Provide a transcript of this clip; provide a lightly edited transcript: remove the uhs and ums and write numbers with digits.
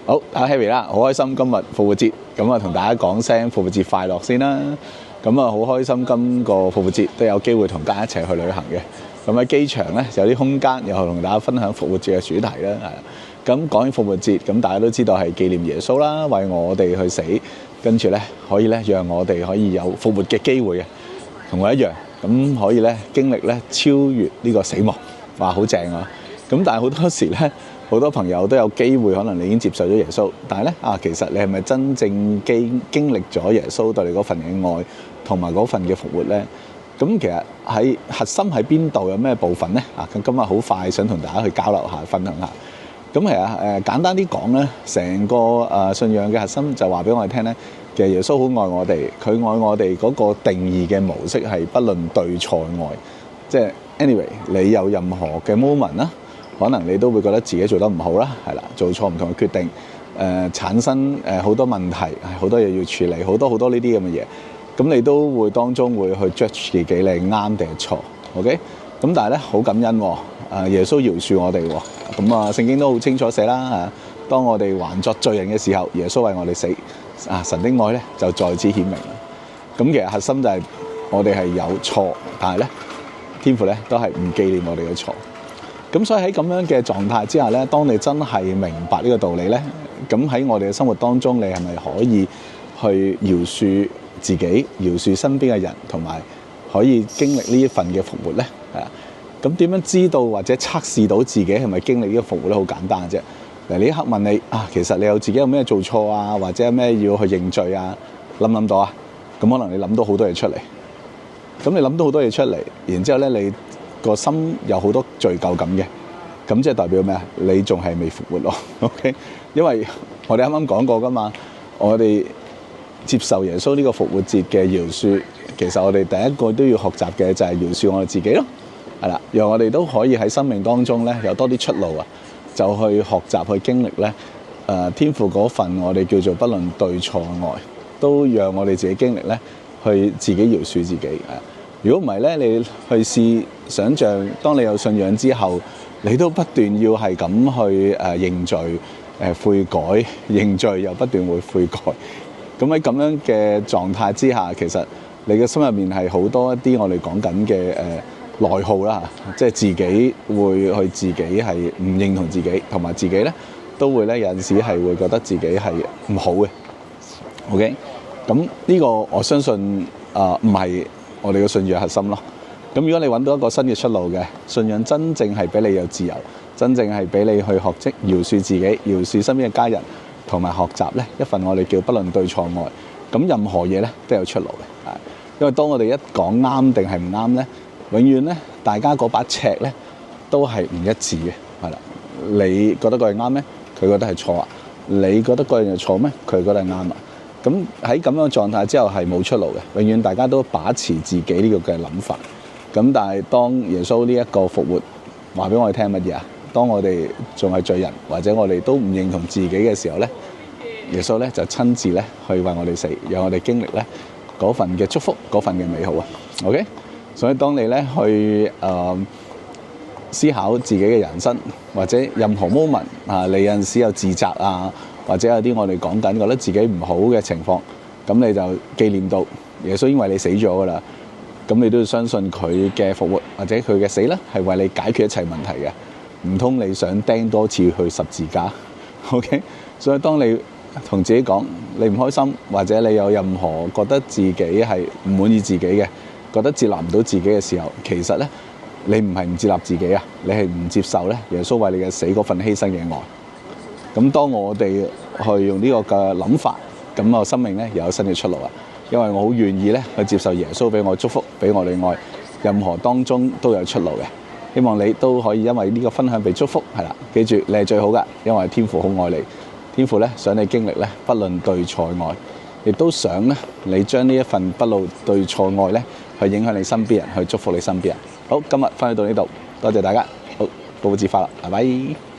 好，阿 Harry 啦，好開心今日復活節，咁啊同大家講聲復活節快樂先啦。咁啊好開心今個復活節都有機會同家人一齊去旅行嘅。咁喺機場咧有啲空間，又同大家分享復活節嘅主題啦。咁講起復活節，咁大家都知道係紀念耶穌啦，為我哋去死，跟住咧可以咧讓我哋可以有復活嘅機會嘅，同我一樣，咁可以咧經歷咧超越呢個死亡，哇好正啊！咁但係好多時咧，好多朋友都有機會，可能你已經接受咗耶穌，但係咧其實你係咪真正經歷咗耶穌對你嗰份嘅愛同埋嗰份嘅復活咧？咁其實喺核心喺邊度，有咩部分咧？咁今日好快想同大家去交流下、分享下。咁其實簡單啲講咧，成個信仰嘅核心就話俾我哋聽咧，其實耶穌好愛我哋，佢愛我哋嗰個定義嘅模式係不論對錯愛，即係 anyway 你有任何嘅 moment 啦。可能你都會覺得自己做得唔好啦，係啦，做錯唔同嘅決定，產生好多問題，好多嘢要處理，好多呢啲咁嘅嘢，咁你都會當中會去 judge 自己你啱定係錯 ，OK？咁但係咧好感恩喎，耶穌饒恕我哋喎，咁聖經都好清楚寫啦，當我哋還作罪人嘅時候，耶穌為我哋死，神的愛咧就在此顯明啦。咁其實核心就係我哋係有錯，但係咧天父咧都係唔紀念我哋嘅錯。咁所以喺咁樣嘅狀態之下咧，當你真係明白呢個道理咧，咁喺我哋嘅生活當中，你係咪可以去饒恕自己、饒恕身邊嘅人，同埋可以經歷呢一份嘅復活咧？咁點樣知道或者測試到自己係咪經歷呢個復活咧？好簡單嘅啫。嗱，呢一刻問你其實你有自己有咩做錯啊，或者有咩要去認罪啊？諗到啊？咁可能你諗到好多嘢出嚟。咁你諗到好多嘢出嚟，然之後咧你個心有好多罪疚感嘅，咁即係代表咩啊？你仲係未復活咯 ，OK？ 因為我哋啱啱講過噶嘛，我哋接受耶穌呢個復活節嘅饒恕，其實我哋第一個都要學習嘅就係饒恕我哋自己咯，係啦，讓我哋都可以喺生命當中咧有多啲出路啊，就去學習去經歷咧，天父嗰份我哋叫做不論對錯愛，都讓我哋自己經歷咧，去自己饒恕自己。如果唔係咧，你去試想像，當你有信仰之後，你都不斷要係咁去認罪、悔改、認罪又不斷會悔改。咁喺咁樣嘅狀態之下，其實你嘅心入面係好多一啲我哋講緊嘅內耗啦，即係自己會去自己係唔認同自己，同埋自己咧都會咧有陣時係會覺得自己係唔好嘅。OK， 咁呢個我相信唔係我哋嘅信仰核心咯。咁如果你揾到一個新嘅出路嘅信仰，真正係俾你有自由，真正係俾你去學識饒恕自己、饒恕身邊嘅家人，同埋學習咧一份我哋叫不論對錯愛。咁任何嘢咧都有出路嘅。因為當我哋一講啱定係唔啱咧，永遠咧大家嗰把尺咧都係唔一致嘅。係啦，你覺得嗰樣啱咩？佢覺得係錯啊。你覺得嗰樣係錯咩？佢覺得係啱啊。咁喺咁樣嘅狀態之後係冇出路嘅，永遠大家都把持自己呢個嘅諗法。咁但係當耶穌呢一個復活話俾我哋聽乜嘢啊？當我哋仲係罪人，或者我哋都唔認同自己嘅時候咧，耶穌咧就親自咧去為我哋死，讓我哋經歷咧嗰份嘅祝福，嗰份嘅美好啊。OK， 所以當你咧去思考自己嘅人生，或者任何 moment 你有陣時有自責啊，或者有啲我哋講緊覺得自己唔好嘅情況，咁你就紀念到耶穌因為你死咗噶啦，咁你都要相信佢嘅復活或者佢嘅死咧係為你解決一切問題嘅。唔通你想釘多次去十字架 ？OK， 所以當你同自己講你唔開心，或者你有任何覺得自己係唔滿意自己嘅，覺得接納唔到自己嘅時候，其實咧你唔係唔接納自己啊，你係唔接受咧耶穌為你嘅死嗰份犧牲嘅愛。咁當我哋去用呢個嘅諗法，咁我生命咧又有新嘅出路啊！因為我好願意咧去接受耶穌俾我祝福，俾我哋愛，任何當中都有出路嘅。希望你都可以因為呢個分享被祝福，係啦，記住你係最好㗎，因為天父好愛你，天父咧想你經歷咧不論對錯愛，亦都想咧你將呢一份不論對錯愛咧去影響你身邊人，去祝福你身邊人。好，今日分享到呢度，多謝大家，好，復活節快樂，拜拜。